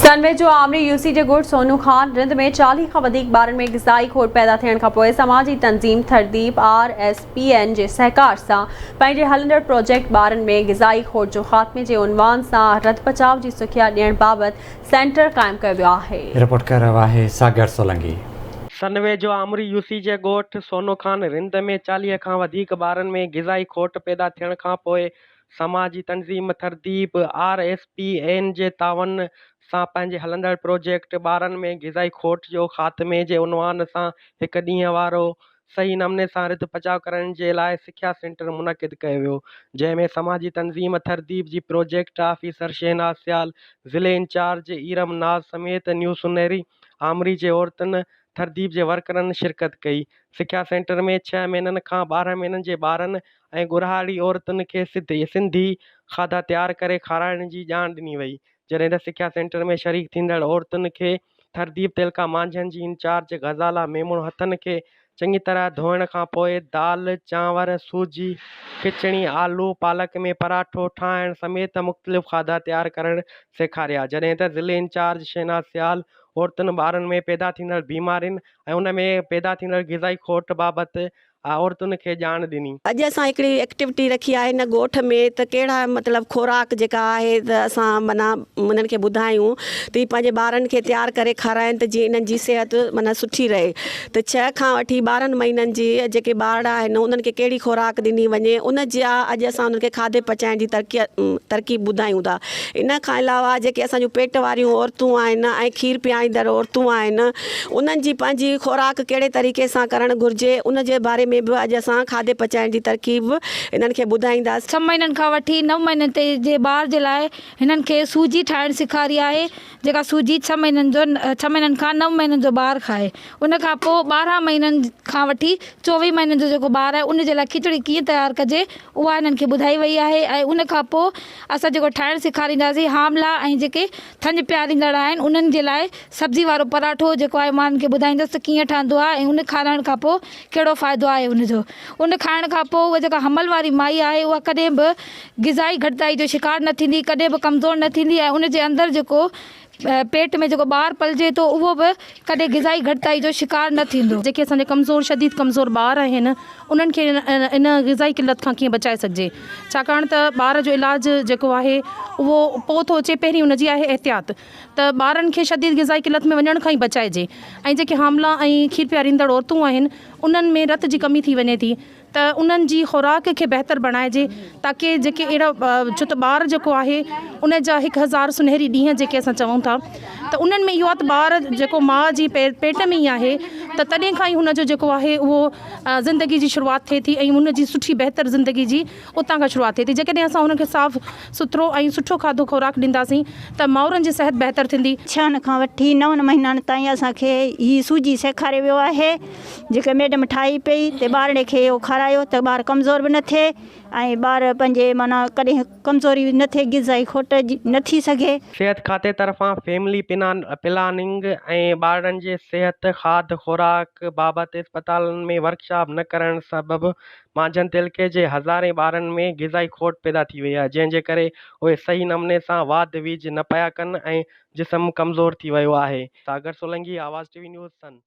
सनवे जो आमरी यूसी जे गुट सोनू खान रिंद में 40 खां वधीक ॿारनि में ग़िज़ाई खोट पैदा थियण खां पोइ समाजी तंज़ीम थरदीब RSPN जे सहकार सां पंहिंजे हलंदड़ प्रोजेक्ट ॿारनि में ग़िज़ाई खोट जो ख़ात्मे जे उनवान सां रत बचाव जी सुखिया ॾियण बाबति सेंटर क़ाइमु कयो वियो आहे। रिपोर्ट कर रहा है सागर सोलंकी। सनवे जो आमरी यूसी जे ॻोठ सोनो खान रिंद में 40 खां वधीक ॿारनि में ग़िज़ाई खोट पैदा थियण खां पोइ समाजी तंज़ीम थरदीब RSPN जे तावन सां पंहिंजे हलंदड़ प्रोजेक्ट ॿारनि में ग़िज़ाई खोट जो ख़ात्मे जे उनवान सां हिकु ॾींहं वारो सही नमूने सां रिथ बचाव करण जे लाइ सिखिया सेंटर मुनक़िद कयो वियो, जंहिंमें समाजी तंज़ीम थरदीब जी प्रोजेक्ट ऑफिसर शहनाज सियाल, ज़िले इंचार्ज ईरम नाज़ समेत न्यू सुनहरी आमरी जे औरतुनि थरदीब जे वर्करनि शिरकत कई। सिखिया सेंटर में 6 महीननि खां 12 महीननि जे ॿारनि ऐं गुरहाड़ी औरतुनि खे सिंधी खाधा तयारु करे खाराइण जी ॼाण ॾिनी वई, जॾहिं त सिखिया सेंटर में शरीक थींदड़ औरतुनि खे थरदीब तेलका मांझनि जी इंचार्ज गज़ाला मेमूण हथनि खे चङी तरह धोइण खां पोइ दाल, चांवर, सूजी, खिचड़ी, आलू, पालक में पराठो ठाहिण समेत मुख़्तलिफ़ खाधा तयारु करणु सेखारिया, जॾहिं त ज़िले इंचार्ज शहनाज सियाल औरतुनि ॿारनि में पैदा थींदड़ बीमारियुनि ऐं उन में पैदा थींदड़ ग़िज़ाई खोट बाबति औरतुनि खे ॼाण ॾिनी। अॼु असां हिकिड़ी एक्टिविटी रखी आहे हिन ॻोठ में त कहिड़ा मतिलबु खोराक जेका आहे त असां माना उन्हनि खे ॿुधायूं त पंहिंजे ॿारनि खे तयारु करे खाराइनि त जीअं इन्हनि जी सिहत माना सुठी रहे। त 6 खां वठी 12 महीननि जी जेके ॿार आहिनि उन्हनि खे कहिड़ी खोराक ॾिनी वञे उन जा अॼु असां उन्हनि खे खाधे पचाइण जी तरकीब ॿुधायूं था। इन खां अलावा जेके असांजूं पेट वारियूं औरतूं आहिनि ऐं खीर पीआरींदड़ औरतूं आहिनि उन्हनि जी पंहिंजी खोराक कहिड़े तरीक़े सां करणु घुरिजे उन जे बारे में बि अॼु असां खाधे पचाइण जी तरकीब इन्हनि खे ॿुधाईंदासीं। 6 महीननि खां वठी 9 महीननि ते जे ॿार जे लाइ हिननि खे सूजी ठाहिणु सेखारी आहे, जेका सूजी 6 महीननि खां 9 महीननि जो ॿारु खाए। उन खां पोइ 12 महीननि खां वठी 24 महीननि जो जेको ॿारु आहे उन जे लाइ खिचड़ी कीअं तयारु कजे उहा हिननि खे ॿुधाई वई आहे। ऐं उन खां पोइ असां जेको ठाहिणु सेखारींदासीं हामला ऐं जेके थञ पियारींदड़ आहिनि उन्हनि जे लाइ सब्ज़ी वारो पराठो जेको आहे मां उन्हनि खे ॿुधाईंदसि कीअं ठहंदो आहे ऐं उन खाराइण खां पोइ कहिड़ो फ़ाइदो आहे उनजो। उन खाइण खां पोइ उहा जेका हमल वारी माई आहे उहा कॾहिं बि ग़िज़ाई घटिताई जो शिकार न थींदी, कॾहिं बि कमज़ोर न थींदी ऐं उन जे अंदरि जेको पेट में जेको ॿारु पलिजे थो उहो बि कॾहिं ग़िज़ाई घटिताई जो शिकार न थींदो। जेके असांजे शदीद कमज़ोर ॿार आहिनि उन्हनि खे इन ग़िज़ाई किलत खां कीअं बचाए सघिजे, छाकाणि त ॿार जो इलाजु जेको आहे उहो पोइ थो अचे, पहिरीं उनजी आहे एहतियात त ॿारनि खे शदीद ग़िज़ाई किलत में वञण खां ई बचाइजे। ऐं जेके हामला ऐं खीर पीआरींदड़ औरतूं आहिनि उन्हनि में रत जी कमी थी वञे थी त उन्हनि जी खुराक खे बहितर बणाइजे ताकी जेके अहिड़ा छो त ॿार जेको आहे उन जा 1000 सुनहरी ॾींहं जेके असां चऊं था त उन्हनि में इहो आहे त ॿार जेको माउ जी पेट में ई आहे त तॾहिं खां ई हुनजो जेको आहे उहो ज़िंदगी जी शुरूआति थिए थी ऐं हुनजी सुठी बहितर ज़िंदगी जी उतां खां शुरूआति थिए थी। जेकॾहिं असां हुनखे साफ़ु सुथिरो ऐं सुठो खाधो खुराक ॾींदासीं त माउरनि जी सिहत बहितर थींदी। 6 खां वठी 9 महीननि ताईं असांखे हीअ सूजी सेखारियो वियो आहे जेके मैडम ठाही पई त ॿारनि खे इहो खारायो त ॿारु कमज़ोर बि न थिए ऐं ॿार पंहिंजे माना कॾहिं कमज़ोरी न थिए, ग़िज़ाई खोट न थी सघे। सिहत खाते तरफ़ां फैमिली प्लानिंग ऐं ॿारनि जे सिहत खाद खुराक बाबति अस्पतालनि में वर्कशॉप न करण सबबि मांझनि तिलके जे हज़ारे ॿारनि में ग़िज़ाई खोट पैदा थी वई आहे, जंहिंजे करे उहे सही नमूने सां वाध वीज न पिया कनि ऐं जिस्म कमज़ोर थी वियो आहे। सागर सोलंकी, आवाज़ TV न्यूज़ सन।